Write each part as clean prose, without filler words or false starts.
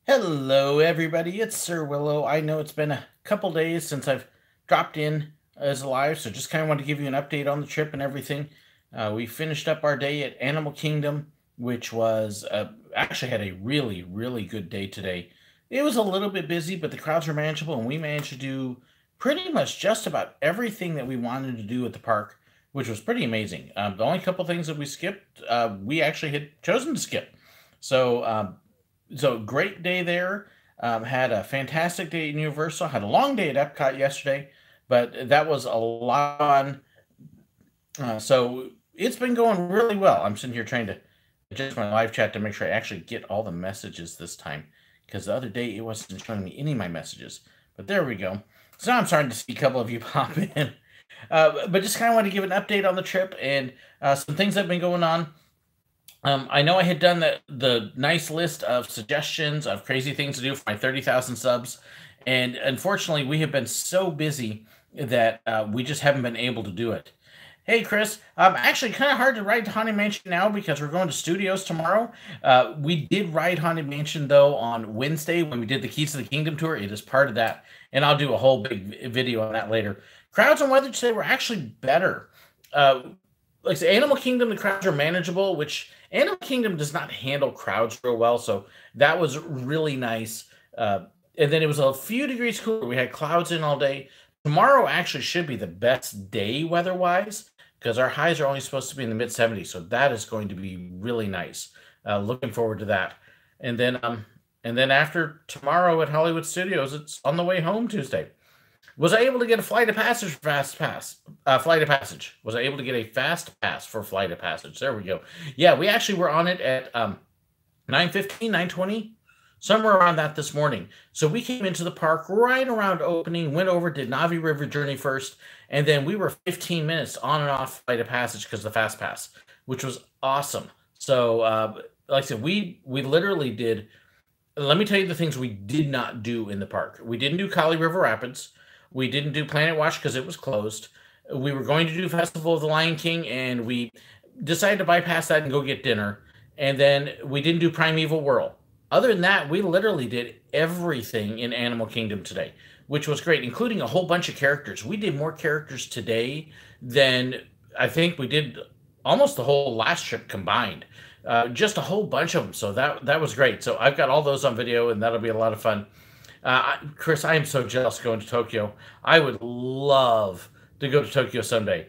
Hello, everybody. It's Sir Willow. I know it's been a couple days since I've dropped in as live, so just kind of want to give you an update on the trip and everything. We finished up our day at Animal Kingdom, which was actually had a really, really good day today. It was a little bit busy, but the crowds were manageable, and we managed to do pretty much just about everything that we wanted to do at the park, which was pretty amazing. The only couple things that we skipped, we actually had chosen to skip. So great day there. Had a fantastic day at Universal. Had a long day at Epcot yesterday, but that was a lot of fun. So it's been going really well. I'm sitting here trying to adjust my live chat to make sure I actually get all the messages this time, because the other day it wasn't showing me any of my messages. But there we go. So now I'm starting to see a couple of you pop in. But just kind of want to give an update on the trip and some things that have been going on. I know I had done the nice list of suggestions of crazy things to do for my 30,000 subs, and unfortunately, we have been so busy that we just haven't been able to do it. Hey, Chris. Actually, kind of hard to ride Haunted Mansion now because we're going to studios tomorrow. We did ride Haunted Mansion though on Wednesday when we did the Keys to the Kingdom tour. It is part of that, and I'll do a whole big video on that later. Crowds and weather today were actually better. Like I say, Animal Kingdom, the crowds are manageable, which Animal Kingdom does not handle crowds real well, so that was really nice. And then it was a few degrees cooler. We had clouds in all day. Tomorrow actually should be the best day weather-wise because our highs are only supposed to be in the mid-70s, so that is going to be really nice. Looking forward to that. And then after tomorrow at Hollywood Studios, it's on the way home Tuesday. Was I able to get a flight of passage fast pass? Flight of passage. Was I able to get a fast pass for flight of passage? There we go. Yeah, we actually were on it at 9:15, 9:20, somewhere around that this morning. So we came into the park right around opening, went over, did Navi River Journey first, and then we were 15 minutes on and off flight of passage because of the fast pass, which was awesome. So, like I said, we literally did. Let me tell you the things we did not do in the park. We didn't do Kali River Rapids. We didn't do Planet Watch because it was closed. We were going to do Festival of the Lion King, and we decided to bypass that and go get dinner. And then we didn't do Primeval Whirl. Other than that, we literally did everything in Animal Kingdom today, which was great, including a whole bunch of characters. We did more characters today than I think we did almost the whole last trip combined. Just a whole bunch of them. So that was great. So I've got all those on video, and that'll be a lot of fun. Chris, I am so jealous going to Tokyo. I would love to go to Tokyo someday.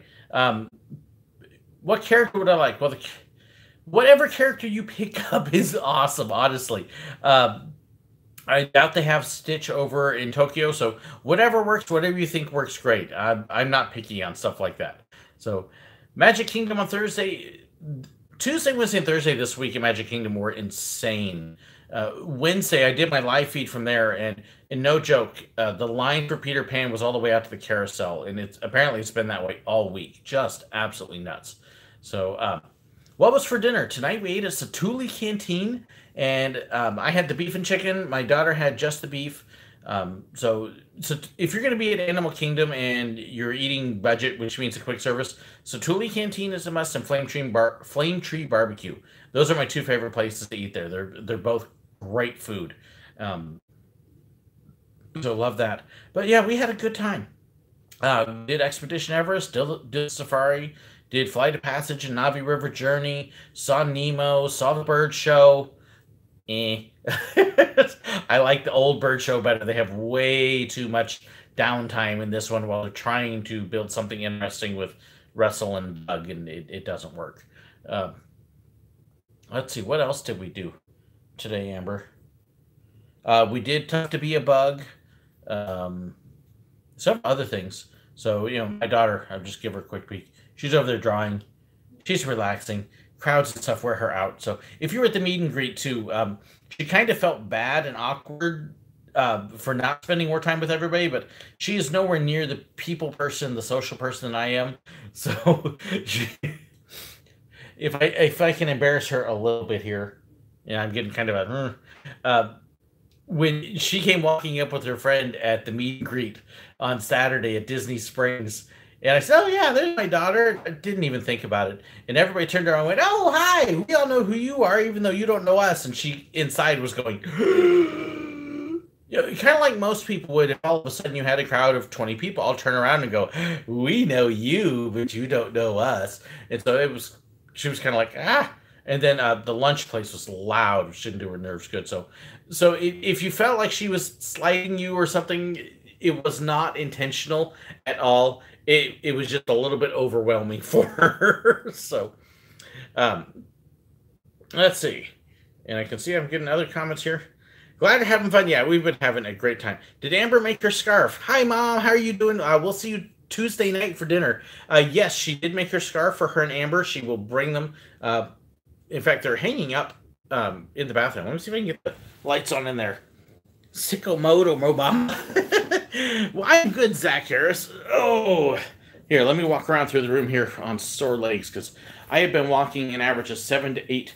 What character would I like? Well, whatever character you pick up is awesome, honestly. I doubt they have Stitch over in Tokyo, so whatever works, whatever you think works, great. I'm not picky on stuff like that. So, Magic Kingdom on Thursday. Tuesday, Wednesday, and Thursday this week in Magic Kingdom were insane. Wednesday, I did my live feed from there, and no joke, the line for Peter Pan was all the way out to the carousel, and it's been that way all week. Just absolutely nuts. So, what was for dinner tonight? We ate at Satuli Canteen, and I had the beef and chicken. My daughter had just the beef. So if you're going to be at Animal Kingdom and you're eating budget, which means a quick service, Satuli Canteen is a must, and Flame Tree Barbecue. Those are my two favorite places to eat there. They're both great food. So love that. But yeah, we had a good time. Did Expedition Everest, did Safari, did Flight of Passage and Navi River Journey, saw Nemo, saw the bird show. I like the old bird show better. They have way too much downtime in this one while they're trying to build something interesting with Russell and Bug, and it doesn't work. Let's see, what else did we do today, Amber? We did Tough to Be a Bug. Some other things. So, my daughter, I'll just give her a quick peek. She's over there drawing. She's relaxing. Crowds and stuff wear her out. So if you were at the meet and greet too, she kind of felt bad and awkward for not spending more time with everybody, but she is nowhere near the people person, the social person that I am. So if I can embarrass her a little bit here, I'm getting kind of when she came walking up with her friend at the meet and greet on Saturday at Disney Springs. And I said, "Oh yeah, there's my daughter." I didn't even think about it, and everybody turned around and went, "Oh hi, we all know who you are, even though you don't know us." And she inside was going, You know, kind of like most people would, if all of a sudden you had a crowd of 20 people, I'll turn around and go, "We know you, but you don't know us." And so she was kind of like, ah. And then the lunch place was loud, which didn't do her nerves good. So if you felt like she was slighting you or something, it was not intentional at all. It was just a little bit overwhelming for her. So, um, let's see. And I can see I'm getting other comments here. Glad you're having fun. Yeah, we've been having a great time. Did Amber make her scarf? Hi, Mom. How are you doing? We'll see you Tuesday night for dinner. Yes, she did make her scarf for her and Amber. She will bring them. In fact, they're hanging up in the bathroom. Let me see if I can get the lights on in there. Sicko moto mobile. Well, I'm good, Zach Harris. Oh, here, let me walk around through the room here on sore legs because I have been walking an average of 7 to 8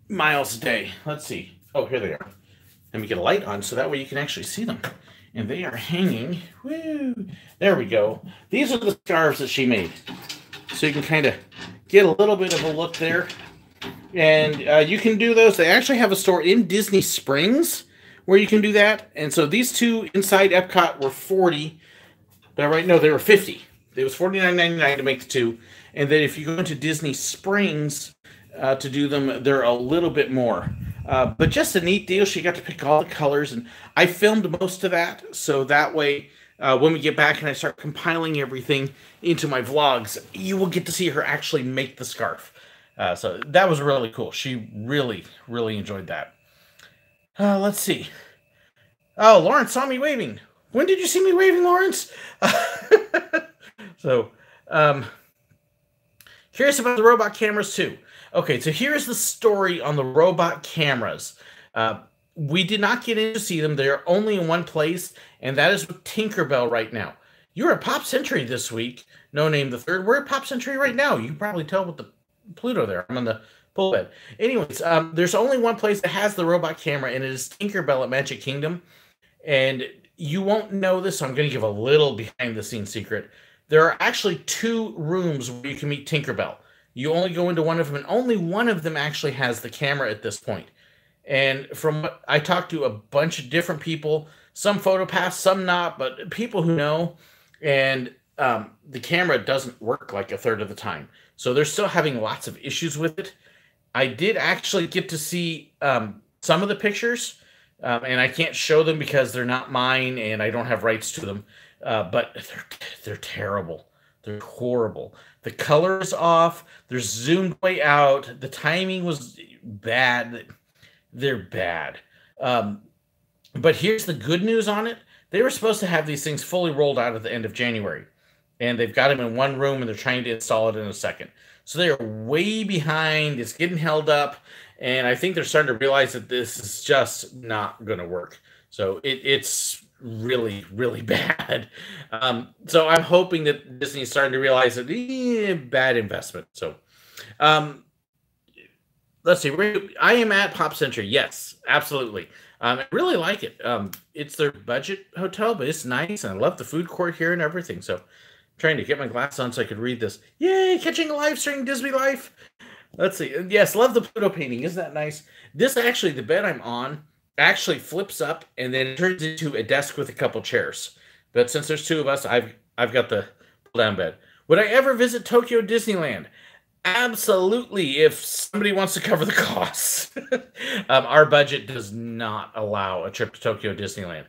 miles a day. Let's see. Oh, here they are. Let me get a light on so that way you can actually see them. And they are hanging. Woo! There we go. These are the scarves that she made. So you can kind of get a little bit of a look there. And you can do those. They actually have a store in Disney Springs where you can do that. And so these two inside Epcot were 40. But right now they were 50. It was $49.99 to make the two. And then if you go into Disney Springs to do them, they're a little bit more. But just a neat deal. She got to pick all the colors, and I filmed most of that, so that way when we get back and I start compiling everything into my vlogs, you will get to see her actually make the scarf. So that was really cool. She really, really enjoyed that. Let's see. Oh, Lawrence saw me waving. When did you see me waving, Lawrence? So, curious about the robot cameras, too. Okay, so here's the story on the robot cameras. We did not get in to see them. They're only in one place, and that is with Tinkerbell right now. You're at Pop Century this week. No Name the Third. We're at Pop Century right now. You can probably tell with the Pluto there. I'm on the pull bed. Anyways, there's only one place that has the robot camera, and it is Tinkerbell at Magic Kingdom. And you won't know this, so I'm going to give a little behind-the-scenes secret. There are actually 2 rooms where you can meet Tinkerbell. You only go into one of them, and only one of them actually has the camera at this point. And from what I talked to a bunch of different people, some PhotoPass, some not, but people who know, and the camera doesn't work like a third of the time. So they're still having lots of issues with it. I did actually get to see some of the pictures, and I can't show them because they're not mine, and I don't have rights to them. But they're terrible. They're horrible. The color's off. They're zoomed way out. The timing was bad. They're bad. But here's the good news on it. They were supposed to have these things fully rolled out at the end of January. And they've got them in one room, and they're trying to install it in a second. So they're way behind. It's getting held up. And I think they're starting to realize that this is just not going to work. So it's really, really bad. So I'm hoping that Disney is starting to realize that bad investment. So let's see. I am at Pop Century. Yes, absolutely. I really like it. It's their budget hotel, but it's nice, and I love the food court here and everything. So I'm trying to get my glasses on so I could read this. Yay, catching a live stream Disney Life. Let's see. Yes, love the Pluto painting. Isn't that nice? This actually, the bed I'm on actually flips up and then it turns into a desk with a couple chairs. But since there's 2 of us, I've got the pull-down bed. Would I ever visit Tokyo Disneyland? Absolutely, if somebody wants to cover the costs. Our budget does not allow a trip to Tokyo Disneyland.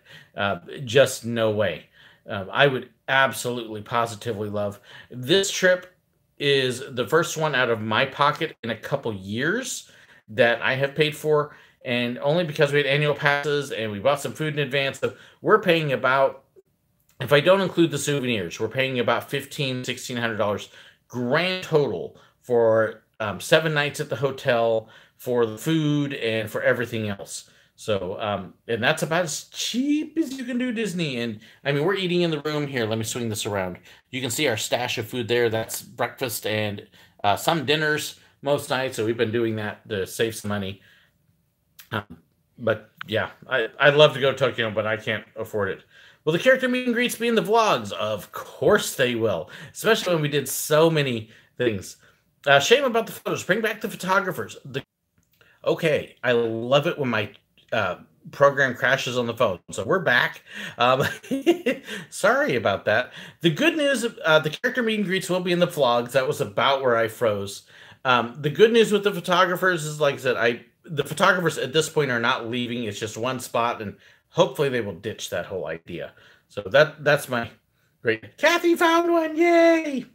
Just no way. I would absolutely, positively love. This trip is the first one out of my pocket in a couple years that I have paid for, and only because we had annual passes and we bought some food in advance. So we're paying about, if I don't include the souvenirs, we're paying about $1,600 grand total for 7 nights at the hotel, for the food, and for everything else. So, and that's about as cheap as you can do Disney. And I mean, we're eating in the room here. Let me swing this around. You can see our stash of food there. That's breakfast and some dinners most nights. So we've been doing that to save some money. But yeah, I'd love to go to Tokyo, but I can't afford it. Will the character meet and greets be in the vlogs? Of course they will, especially when we did so many things. Shame about the photos. Bring back the photographers. Okay, I love it when my program crashes on the phone. So we're back. Um, Sorry about that. The good news, the character meet and greets will be in the vlogs. That was about where I froze. The good news with the photographers is, like I said, the photographers at this point are not leaving. It's just one spot, and hopefully they will ditch that whole idea. So that's my great. Kathy found one! Yay!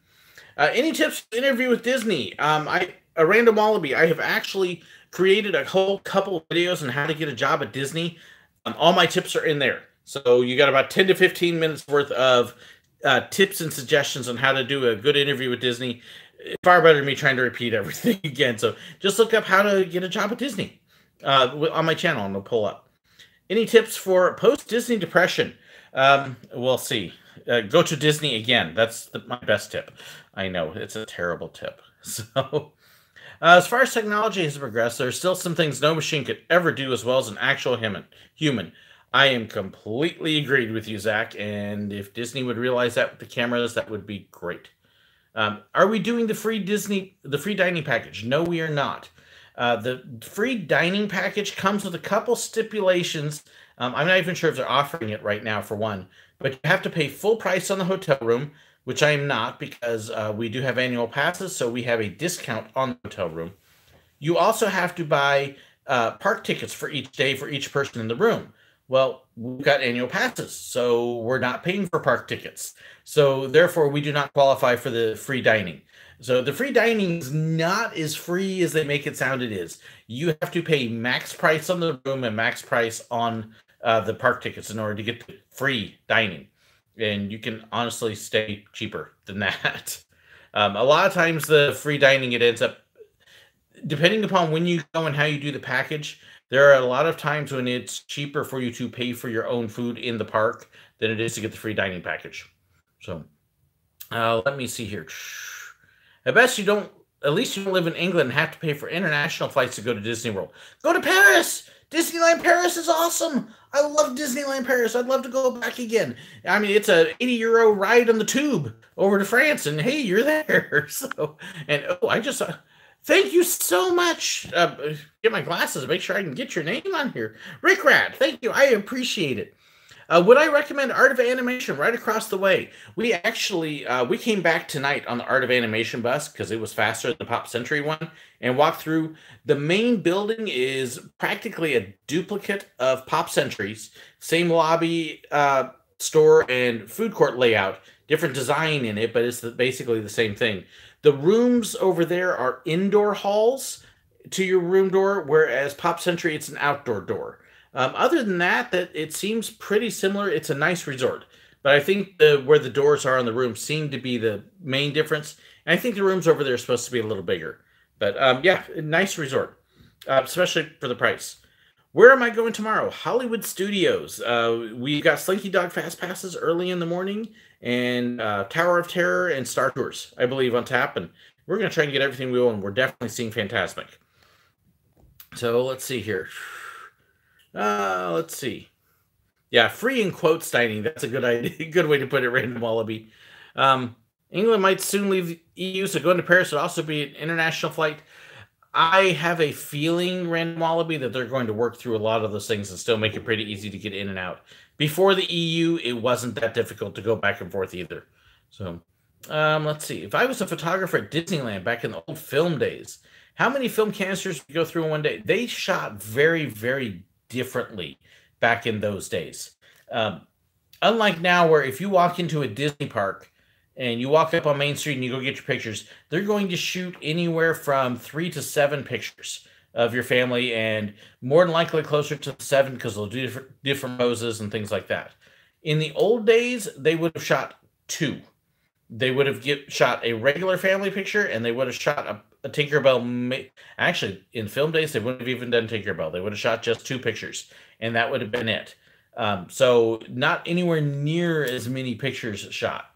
Any tips to interview with Disney? A random wallaby. I have actually created a whole couple of videos on how to get a job at Disney. All my tips are in there. So you got about 10 to 15 minutes worth of tips and suggestions on how to do a good interview with Disney. Far better than me trying to repeat everything again. So just look up how to get a job at Disney on my channel, and it'll pull up. Any tips for post-Disney depression? We'll see. Go to Disney again. That's my best tip. I know it's a terrible tip. So, as far as technology has progressed, there are still some things no machine could ever do as well as an actual human. I am completely agreed with you, Zach. And if Disney would realize that with the cameras, that would be great. Are we doing the free dining package? No, we are not. The free dining package comes with a couple stipulations. I'm not even sure if they're offering it right now, for one, but you have to pay full price on the hotel room, which I am not, because we do have annual passes, so we have a discount on the hotel room. You also have to buy park tickets for each day for each person in the room. Well, we've got annual passes, so we're not paying for park tickets. So therefore, we do not qualify for the free dining. So the free dining is not as free as they make it sound it is. You have to pay max price on the room and max price on the park tickets in order to get the free dining. And you can honestly stay cheaper than that. A lot of times the free dining, it ends up, depending upon when you go and how you do the package, there are a lot of times when it's cheaper for you to pay for your own food in the park than it is to get the free dining package. So let me see here. I bet you don't, at least you don't live in England and have to pay for international flights to go to Disney World. Go to Paris! Disneyland Paris is awesome! I love Disneyland Paris. I'd love to go back again. I mean, it's a 80-euro ride on the tube over to France, and hey, you're there. So, and I just... thank you so much. Get my glasses. Make sure I can get your name on here. Rick Rat, thank you. I appreciate it. Would I recommend Art of Animation right across the way? We actually, we came back tonight on the Art of Animation bus because it was faster than the Pop Century one, and walked through. The main building is practically a duplicate of Pop Century's. Same lobby, store, and food court layout. Different design in it, but it's basically the same thing. The rooms over there are indoor halls to your room door, whereas Pop Century, it's an outdoor door. Other than that, it seems pretty similar. It's a nice resort, but I think where the doors are on the rooms seem to be the main difference. And I think the rooms over there are supposed to be a little bigger. But yeah, nice resort, especially for the price. Where am I going tomorrow? Hollywood Studios. We got Slinky Dog Fast Passes early in the morning, and Tower of Terror and Star Tours, I believe, on tap. And we're going to try and get everything we want. We're definitely seeing Fantasmic. So let's see here. Let's see. Yeah, free in quotes dining. That's a good idea. Good way to put it, Random Wallaby. England might soon leave the EU, so going to Paris would also be an international flight. I have a feeling, Random Wallaby, that they're going to work through a lot of those things and still make it pretty easy to get in and out. Before the EU, it wasn't that difficult to go back and forth either. So, let's see. If I was a photographer at Disneyland back in the old film days, how many film canisters would you go through in one day? They shot very, very differently back in those days. Unlike now, where if you walk into a Disney park and you walk up on Main Street and you go get your pictures, they're going to shoot anywhere from 3 to 7 pictures of your family, and more than likely closer to 7 because they'll do different poses and things like that. In the old days, they would have shot 2. They would have shot a regular family picture, and they would have shot a Tinkerbell. Actually, in film days, they wouldn't have even done Tinkerbell. They would have shot just 2 pictures, and that would have been it. So not anywhere near as many pictures shot.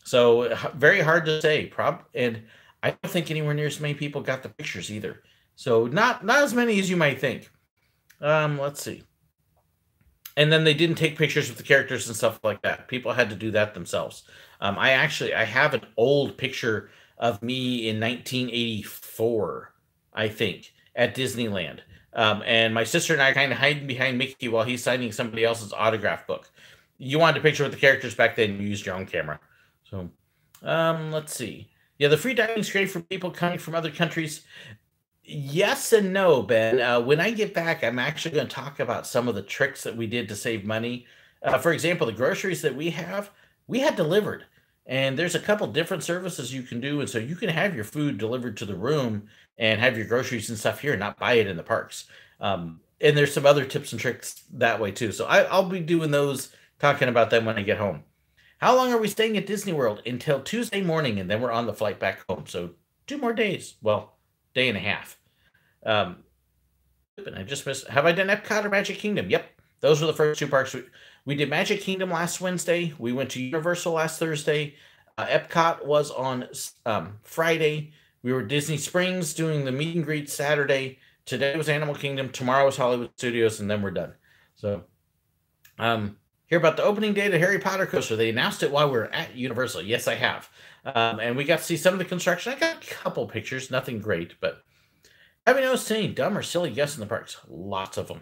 So very hard to say. And I don't think anywhere near as many people got the pictures either. So not as many as you might think. Let's see. And then they didn't take pictures with the characters and stuff like that. People had to do that themselves. I have an old picture of me in 1984, I think, at Disneyland. And my sister and I are kind of hiding behind Mickey while he's signing somebody else's autograph book. You wanted a picture with the characters back then, you used your own camera. So, let's see. Yeah, the free dining is great for people coming from other countries. Yes and no, Ben. When I get back, I'm actually going to talk about some of the tricks that we did to save money. For example, the groceries that we had delivered. And there's a couple different services you can do. And so you can have your food delivered to the room and have your groceries and stuff here and not buy it in the parks. And there's some other tips and tricks that way too. So I'll be doing those, talking about them when I get home. How long are we staying at Disney World? Until Tuesday morning, and then we're on the flight back home. So 2 more days. Well, day and a half. And I just missed. Have I done Epcot or Magic Kingdom? Yep, those were the first two parks. We did Magic Kingdom last Wednesday. We went to Universal last Thursday. Epcot was on Friday. We were at Disney Springs doing the meet and greet Saturday. Today was Animal Kingdom. Tomorrow was Hollywood Studios, and then we're done. So, hear about the opening day of the Harry Potter coaster. They announced it while we were at Universal. Yes, I have. And we got to see some of the construction. I got a couple pictures, nothing great, but have you noticed any dumb or silly guests in the parks? Lots of them.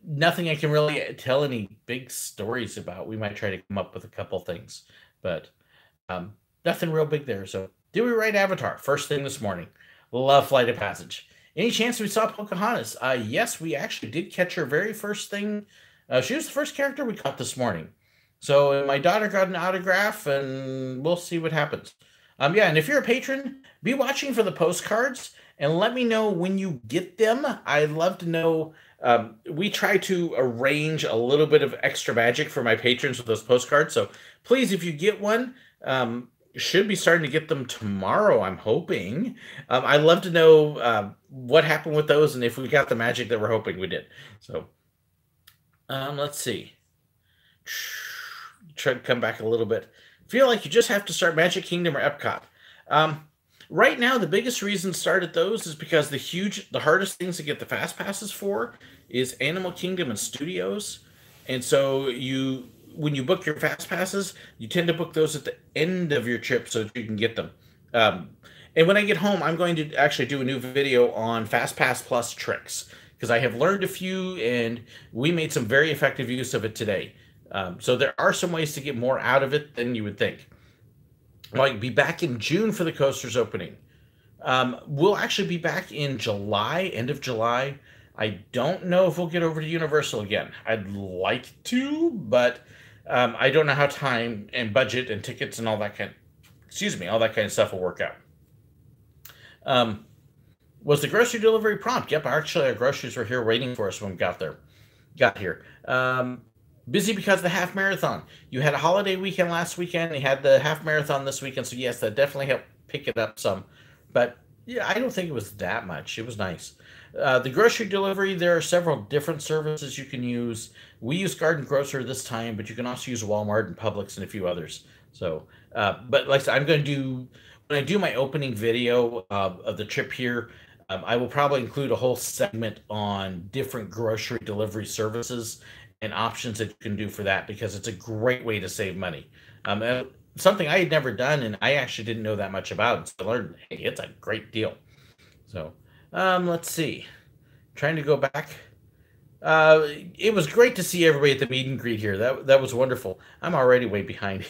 Nothing I can really tell any big stories about. We might try to come up with a couple things, but nothing real big there. So, did we ride Avatar? First thing this morning. Love Flight of Passage. Any chance we saw Pocahontas? Yes, we actually did catch her very first thing. She was the first character we caught this morning. So my daughter got an autograph, and we'll see what happens. Yeah, and if you're a patron, be watching for the postcards, and let me know when you get them. I'd love to know. We try to arrange a little bit of extra magic for my patrons with those postcards. So please, if you get one, should be starting to get them tomorrow, I'm hoping. I'd love to know what happened with those and if we got the magic that we're hoping we did. So let's see. Try to come back a little bit. Feel like you just have to start Magic Kingdom or Epcot. Right now, the biggest reason to start at those is because the hardest things to get the fast passes for is Animal Kingdom and Studios. And so when you book your fast passes, you tend to book those at the end of your trip so that you can get them. And when I get home, I'm going to actually do a new video on Fast Pass Plus tricks because I have learned a few and we made some very effective use of it today. So there are some ways to get more out of it than you would think. I'll be back in June for the coaster's opening. We'll actually be back in July, end of July. I don't know if we'll get over to Universal again. I'd like to, but I don't know how time and budget and tickets and all that kind of stuff will work out. Was the grocery delivery prompt? Yep, actually our groceries were here waiting for us when we got here. Busy because of the half marathon. You had a holiday weekend last weekend. You had the half marathon this weekend. So yes, that definitely helped pick it up some. But yeah, I don't think it was that much. It was nice. The grocery delivery, there are several different services you can use. We use Garden Grocer this time, but you can also use Walmart and Publix and a few others. So, but like I said, when I do my opening video of the trip here, I will probably include a whole segment on different grocery delivery services and options that you can do for that because it's a great way to save money. Something I had never done and I actually didn't know that much about. So I learned, hey, it's a great deal. So let's see. Trying to go back. It was great to see everybody at the meet and greet here. That was wonderful. I'm already way behind.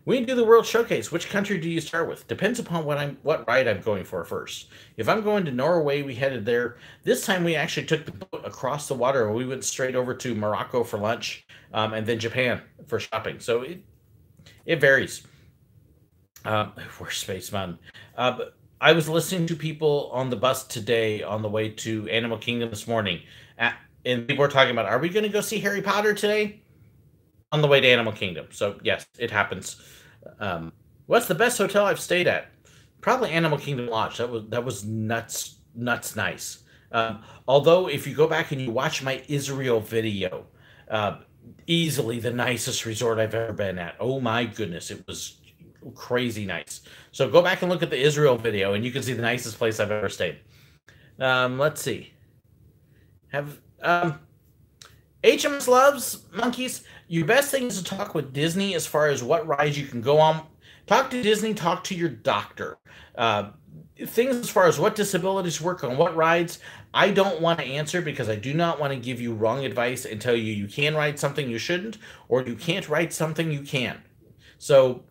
When you do the World Showcase, which country do you start with? Depends upon what ride I'm going for first. If I'm going to Norway, we headed there. This time we actually took the boat across the water and we went straight over to Morocco for lunch, and then Japan for shopping. So it varies. We're Space Mountain. I was listening to people on the bus today on the way to Animal Kingdom this morning, and people were talking about, are we going to go see Harry Potter today? On the way to Animal Kingdom. So yes, it happens. What's the best hotel I've stayed at? Probably Animal Kingdom Lodge. That was nuts nice. Although if you go back and you watch my Israel video, easily the nicest resort I've ever been at. Oh my goodness, it was crazy nice. So go back and look at the Israel video and you can see the nicest place I've ever stayed. Let's see. HMS loves monkeys. Your best thing is to talk with Disney as far as what rides you can go on. Talk to Disney, talk to your doctor. things as far as what disabilities work on what rides, I don't want to answer because I do not want to give you wrong advice and tell you you can ride something you shouldn't, or you can't ride something you can. So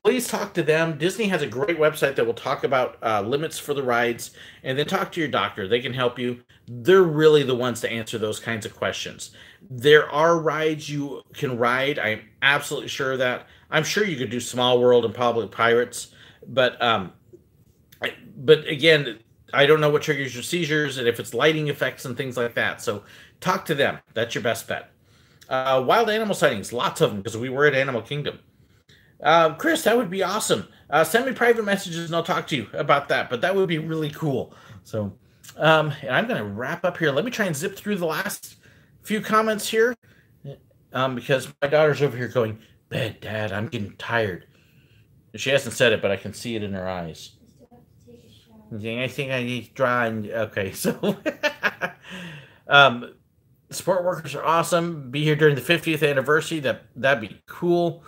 please talk to them. Disney has a great website that will talk about limits for the rides, and then talk to your doctor. They can help you. They're really the ones to answer those kinds of questions. There are rides you can ride. I'm absolutely sure of that. I'm sure you could do Small World and probably Pirates, but again, I don't know what triggers your seizures and if it's lighting effects and things like that. So talk to them. That's your best bet. Wild animal sightings, lots of them because we were at Animal Kingdom. Chris, that would be awesome. Send me private messages and I'll talk to you about that. But that would be really cool. So, and I'm going to wrap up here. Let me try and zip through the last few comments here, because my daughter's over here going, "Bed, Dad, I'm getting tired." She hasn't said it, but I can see it in her eyes. I think I need to draw. Okay, so support workers are awesome. Be here during the 50th anniversary. That'd be cool.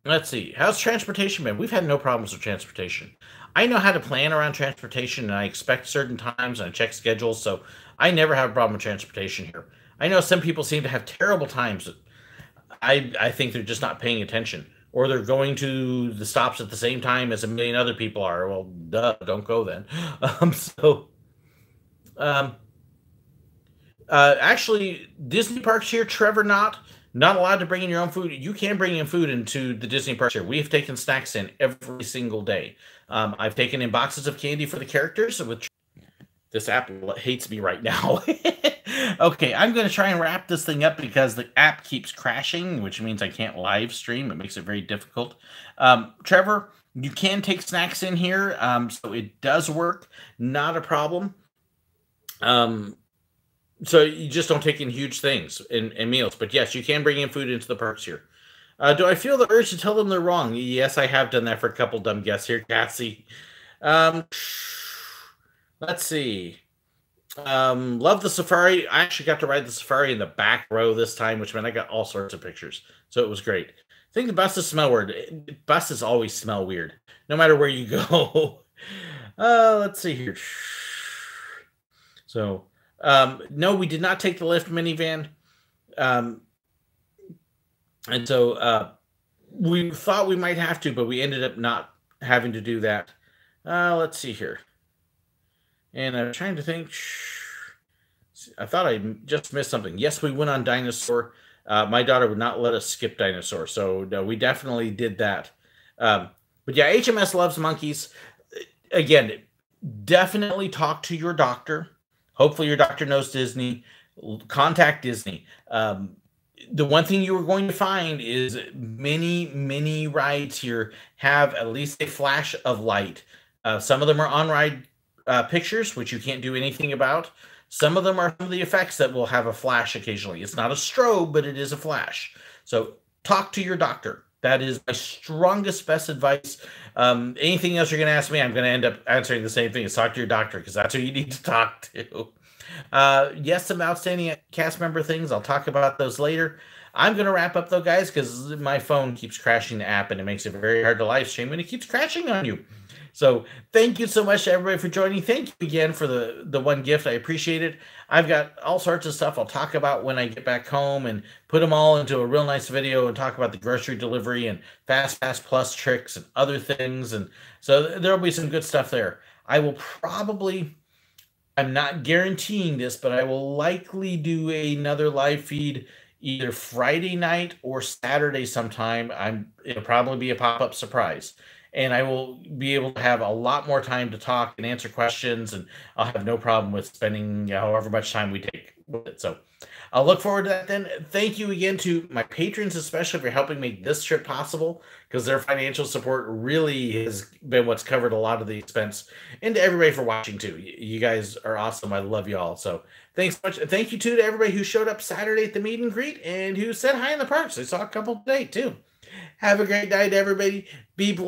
Let's see. How's transportation been? We've had no problems with transportation. I know how to plan around transportation, and I expect certain times, and I check schedules, so I never have a problem with transportation here. I know some people seem to have terrible times. I think they're just not paying attention, or they're going to the stops at the same time as a million other people are. Well, duh, don't go then. Actually, Disney parks here, Trevor, not allowed to bring in your own food. You can bring in food into the Disney parks here. We have taken snacks in every single day. I've taken in boxes of candy for the characters. This app hates me right now. Okay, I'm going to try and wrap this thing up because the app keeps crashing, which means I can't live stream. It makes it very difficult. Trevor, you can take snacks in here, so it does work. Not a problem. So you just don't take in huge things in meals. But yes, you can bring in food into the parks here. Do I feel the urge to tell them they're wrong? Yes, I have done that for a couple dumb guests here, Cassie. Let's see. Love the safari. I actually got to ride the safari in the back row this time, which meant I got all sorts of pictures. So it was great. I think the buses smell weird. Buses always smell weird, no matter where you go. Let's see here. So, no, we did not take the Lyft minivan. And so we thought we might have to, but we ended up not having to do that. Let's see here. And I'm trying to think. I thought I just missed something. Yes, we went on Dinosaur. My daughter would not let us skip Dinosaur. So no, we definitely did that. But yeah, HMS loves monkeys. Again, definitely talk to your doctor. Hopefully your doctor knows Disney. Contact Disney. The one thing you are going to find is many rides here have at least a flash of light. Some of them are on-ride pictures, which you can't do anything about. Some of them are some of the effects that will have a flash occasionally. It's not a strobe, but it is a flash. So talk to your doctor. That is my strongest, best advice. Anything else you're going to ask me, I'm going to end up answering the same thing. Is talk to your doctor, because that's who you need to talk to. Yes, some outstanding cast member things. I'll talk about those later. I'm going to wrap up, though, guys, because my phone keeps crashing the app, and it makes it very hard to live stream when it keeps crashing on you. So thank you so much to everybody for joining. Thank you again for the one gift. I appreciate it. I've got all sorts of stuff I'll talk about when I get back home and put them all into a real nice video and talk about the grocery delivery and Fast Pass Plus tricks and other things. And so there'll be some good stuff there. I will probably, I'm not guaranteeing this, but I will likely do another live feed either Friday night or Saturday sometime. It'll probably be a pop-up surprise. And I will be able to have a lot more time to talk and answer questions, and I'll have no problem with spending however much time we take with it. So I'll look forward to that then. Thank you again to my patrons, especially for helping make this trip possible, because their financial support really has been what's covered a lot of the expense. And to everybody for watching, too. You guys are awesome. I love you all. So thanks so much. Thank you, too, to everybody who showed up Saturday at the meet and greet and who said hi in the parks. I saw a couple today, too. Have a great night, everybody. Be blessed.